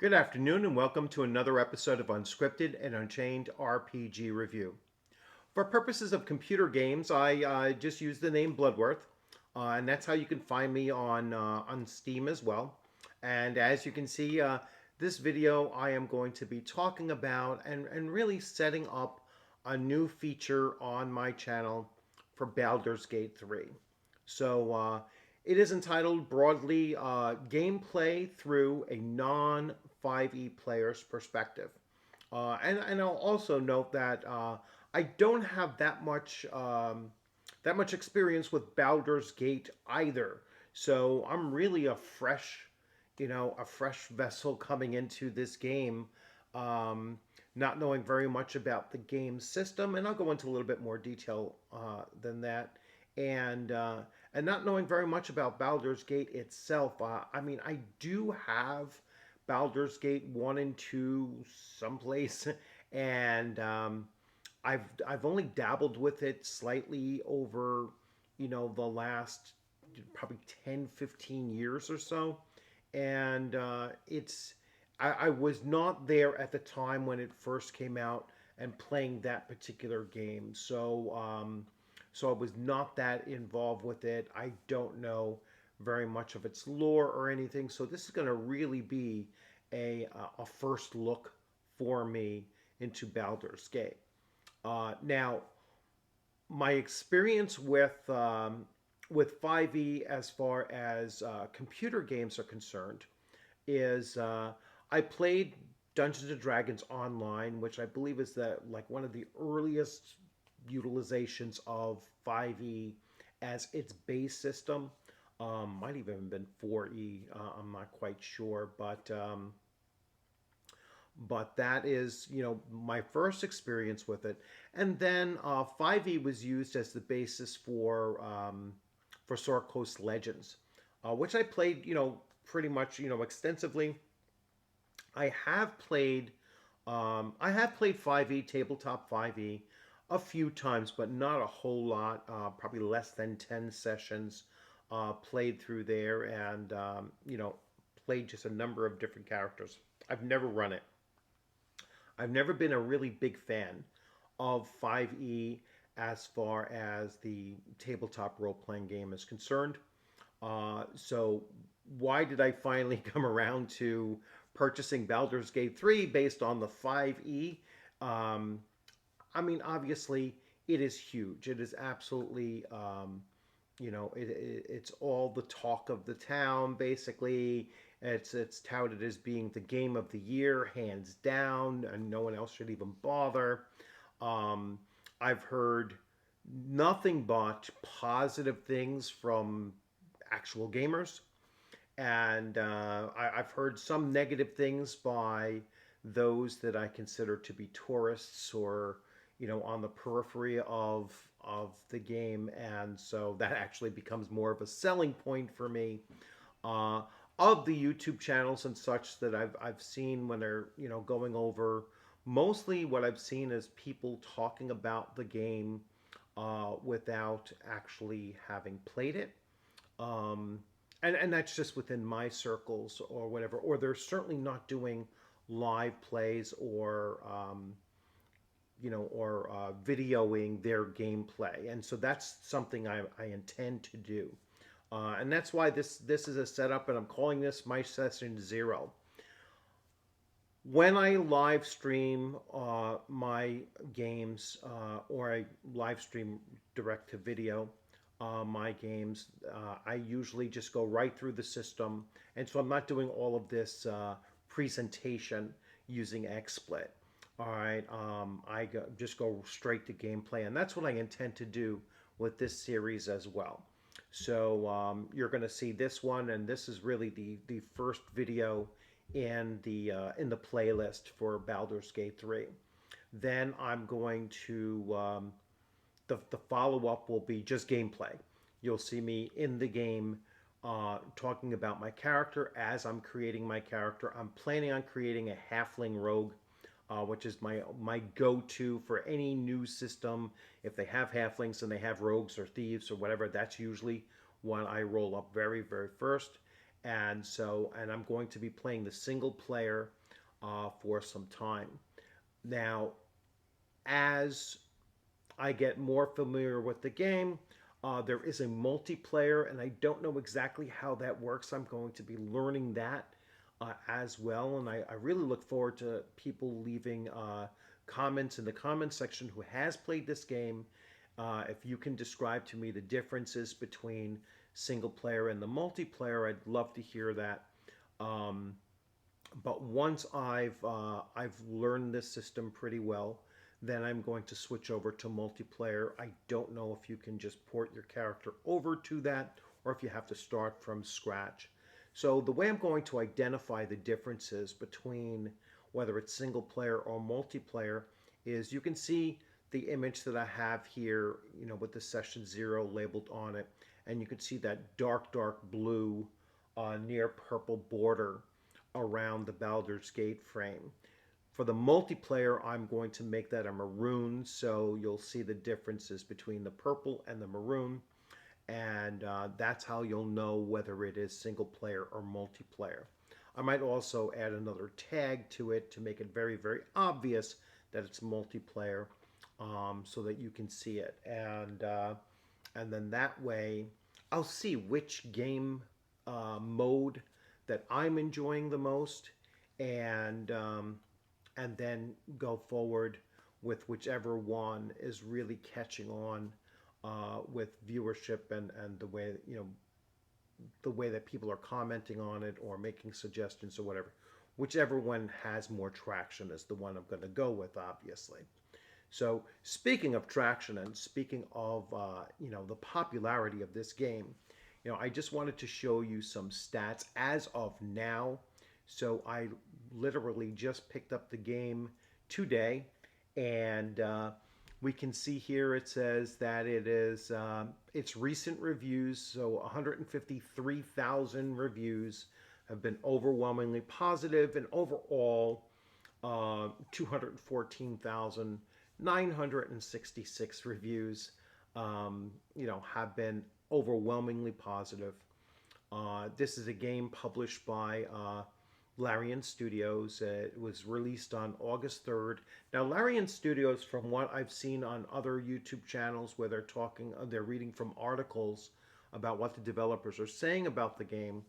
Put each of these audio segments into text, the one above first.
Good afternoon and welcome to another episode of Unscripted and Unchained RPG Review. For purposes of computer games, I just use the name Bloodworth, and that's how you can find me on Steam as well. And as you can see, this video I am going to be talking about and really setting up a new feature on my channel for Baldur's Gate 3. So it is entitled broadly Gameplay Through a Non 5e Player's Perspective. And I'll also note that I don't have that much experience with Baldur's Gate either. So I'm really a fresh vessel coming into this game, not knowing very much about the game system, and I'll go into a little bit more detail than that. And uh, and not knowing very much about Baldur's Gate itself. I do have Baldur's Gate 1 and 2 someplace, and I've only dabbled with it slightly over, the last probably 10, 15 years or so. And I was not there at the time when it first came out and playing that particular game. So I was not that involved with it. I don't know very much of its lore or anything. So this is going to really be a first look for me into Baldur's Gate. Now, my experience with 5e as far as computer games are concerned is I played Dungeons and Dragons Online, which I believe is one of the earliest utilizations of 5e as its base system. Might even have been 4e. I'm not quite sure, but that is my first experience with it. And then 5e was used as the basis for Sword Coast Legends, which I played pretty much extensively. I have played 5e, tabletop 5e, a few times, but not a whole lot. Probably less than 10 sessions played through there, and played just a number of different characters. I've never run it. I've never been a really big fan of 5e as far as the tabletop role playing game is concerned. So, why did I finally come around to purchasing Baldur's Gate 3 based on the 5e? Um, obviously, it is huge. It is absolutely, it's all the talk of the town, basically. It's touted as being the game of the year, hands down, and no one else should even bother. Um, I've heard nothing but positive things from actual gamers, and I've heard some negative things by those that I consider to be tourists or on the periphery of the game, and so that actually becomes more of a selling point for me. Uh, of the YouTube channels and such that I've seen when they're going over, mostly what I've seen is people talking about the game without actually having played it. Um, and that's just within my circles or whatever. Or they're certainly not doing live plays or videoing their gameplay. And so that's something I intend to do. And that's why this is a setup, and I'm calling this my session 0. When I live stream my games, or I live stream direct to video my games, I usually just go right through the system, and so I'm not doing all of this presentation using XSplit. All right, just go straight to gameplay, and that's what I intend to do with this series as well. So you're going to see this one, and this is really the first video in the playlist for Baldur's Gate 3. Then I'm going to the follow up will be just gameplay. You'll see me in the game talking about my character as I'm creating my character. I'm planning on creating a halfling rogue, which is my go-to for any new system. If they have halflings and they have rogues or thieves or whatever, that's usually what I roll up very, very first. and I'm going to be playing the single player for some time. Now, as I get more familiar with the game, there is a multiplayer, and I don't know exactly how that works. I'm going to be learning that as well, and I really look forward to people leaving comments in the comments section who has played this game. If you can describe to me the differences between single player and the multiplayer, I'd love to hear that. Um, but once I've learned this system pretty well, then I'm going to switch over to multiplayer. I don't know if you can just port your character over to that or if you have to start from scratch. So the way I'm going to identify the differences between whether it's single player or multiplayer is you can see the image that I have here, with the session 0 labeled on it, and you can see that dark blue near purple border around the Baldur's Gate frame. For the multiplayer, I'm going to make that a maroon, so you'll see the differences between the purple and the maroon, and that's how you'll know whether it is single player or multiplayer. I might also add another tag to it to make it very, very obvious that it's multiplayer, so that you can see it, and then that way I'll see which game mode that I'm enjoying the most, and then go forward with whichever one is really catching on with viewership and the way that people are commenting on it or making suggestions or whatever. Whichever one has more traction is the one I'm going to go with, obviously. So speaking of traction and speaking of the popularity of this game, I just wanted to show you some stats as of now. So I literally just picked up the game today, and we can see here it says that it is its recent reviews. So 153,000 reviews have been overwhelmingly positive, and overall 214,966 reviews have been overwhelmingly positive. This is a game published by Larian Studios. It was released on August 3rd. Now, Larian Studios, from what I've seen on other YouTube channels where they're reading from articles about what the developers are saying about the game,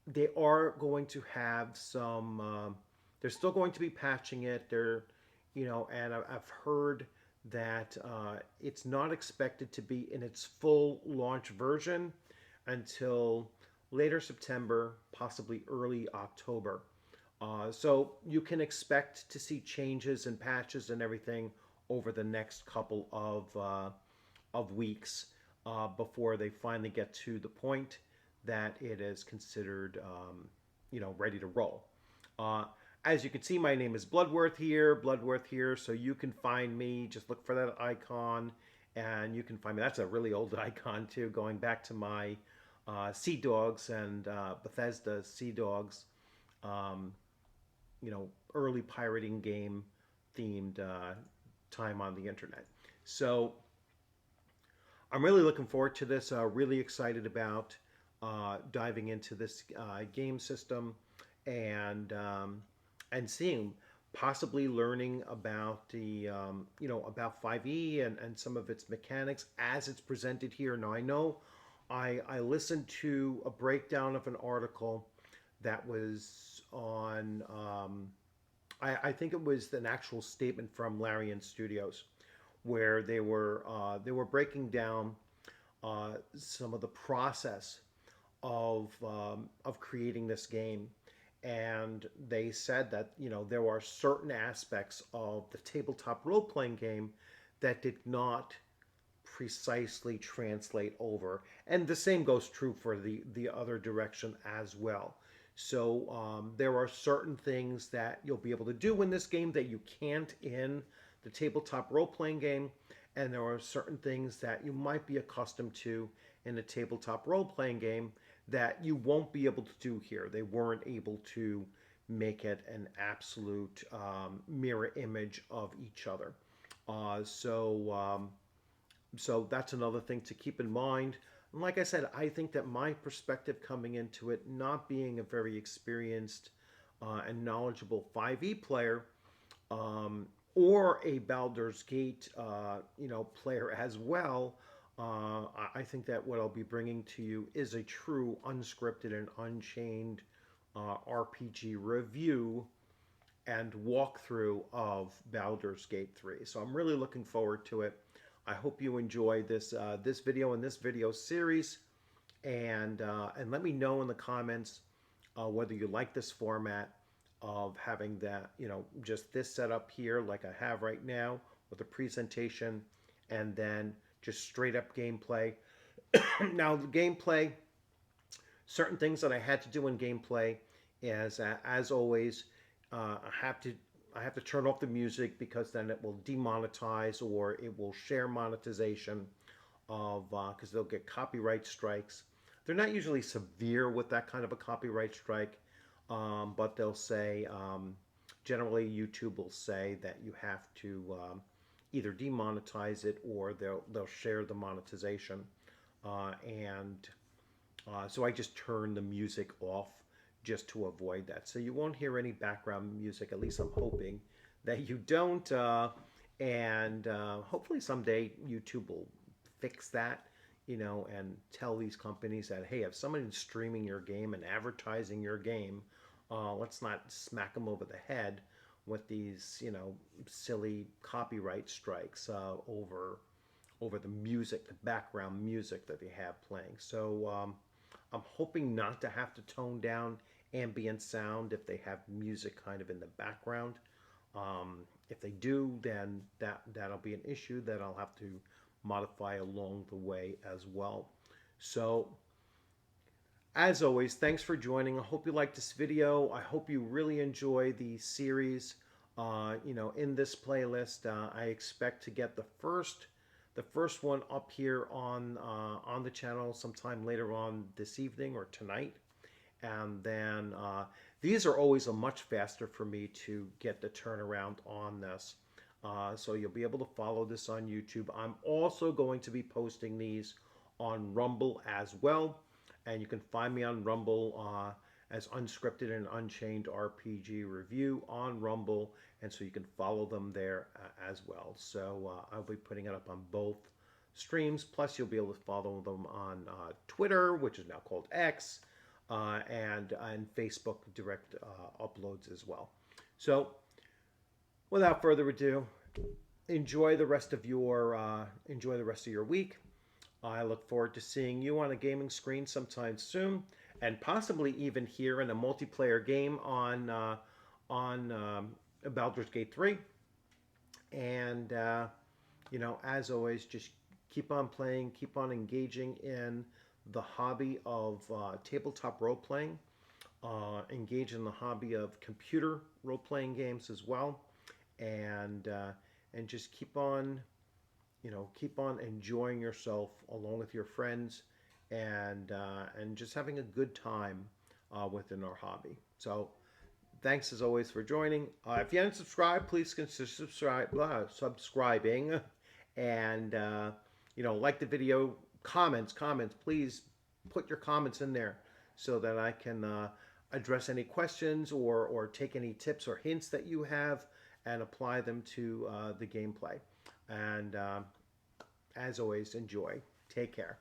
they are going to have some. They're still going to be patching it. And I've heard that it's not expected to be in its full launch version until later September, possibly early October. So you can expect to see changes and patches and everything over the next couple of weeks before they finally get to the point that it is considered, ready to roll. As you can see, my name is Bloodworth here, so you can find me. Just look for that icon, and you can find me. That's a really old icon, too, going back to my Sea Dogs and Bethesda Sea Dogs, early pirating game themed time on the internet. So I'm really looking forward to this. Really excited about diving into this game system and seeing, possibly learning about the about 5e and some of its mechanics as it's presented here. Now I know I listened to a breakdown of an article that was on I think it was an actual statement from Larian Studios where they were breaking down some of the process of creating this game, and they said that there are certain aspects of the tabletop role-playing game that did not precisely translate over, and the same goes true for the other direction as well. So there are certain things that you'll be able to do in this game that you can't in the tabletop role-playing game, and there are certain things that you might be accustomed to in a tabletop role-playing game that you won't be able to do here. They weren't able to make it an absolute mirror image of each other. So that's another thing to keep in mind. And like I said, I think that my perspective coming into it, not being a very experienced and knowledgeable 5e player, um, or a Baldur's Gate, player as well. I think that what I'll be bringing to you is a true unscripted and unchained RPG review and walkthrough of Baldur's Gate 3. So I'm really looking forward to it. I hope you enjoy this video and this video series, and let me know in the comments whether you like this format of having that, just this setup here like I have right now with a presentation and then just straight up gameplay. Now the gameplay, certain things that I had to do in gameplay is, as always, I have to turn off the music because then it will demonetize or it will share monetization of because they'll get copyright strikes. They're not usually severe with that kind of a copyright strike, but they'll say generally YouTube will say that you have to either demonetize it or they'll share the monetization, and so I just turn the music off just to avoid that. So you won't hear any background music. At least I'm hoping that you don't. And hopefully someday YouTube will fix that, and tell these companies that, hey, if somebody's streaming your game and advertising your game, let's not smack them over the head with these, silly copyright strikes over the music, the background music that they have playing. So I'm hoping not to have to tone down ambient sound if they have music kind of in the background. If they do, then that'll be an issue that I'll have to modify along the way as well. So, as always, thanks for joining. I hope you liked this video. I hope you really enjoy the series. In this playlist, I expect to get the first one up here on the channel sometime later on this evening or tonight. And then these are always a much faster for me to get the turnaround on this. So you'll be able to follow this on YouTube. I'm also going to be posting these on Rumble as well. And you can find me on Rumble as Unscripted and Unchained RPG Review on Rumble. And so you can follow them there as well. So I'll be putting it up on both streams. Plus you'll be able to follow them on Twitter, which is now called X, and Facebook direct uploads as well. So without further ado, enjoy the rest of your week. I look forward to seeing you on a gaming screen sometime soon, and possibly even here in a multiplayer game on Baldur's Gate 3. And as always, just keep on playing, keep on engaging in the hobby of tabletop role-playing. Engage in the hobby of computer role-playing games as well, and just keep on enjoying yourself along with your friends, and just having a good time within our hobby. So thanks as always for joining. If you haven't subscribed, please consider subscribing, and like the video. Comments, please put your comments in there so that I can address any questions or take any tips or hints that you have and apply them to the gameplay. And as always, enjoy. Take care.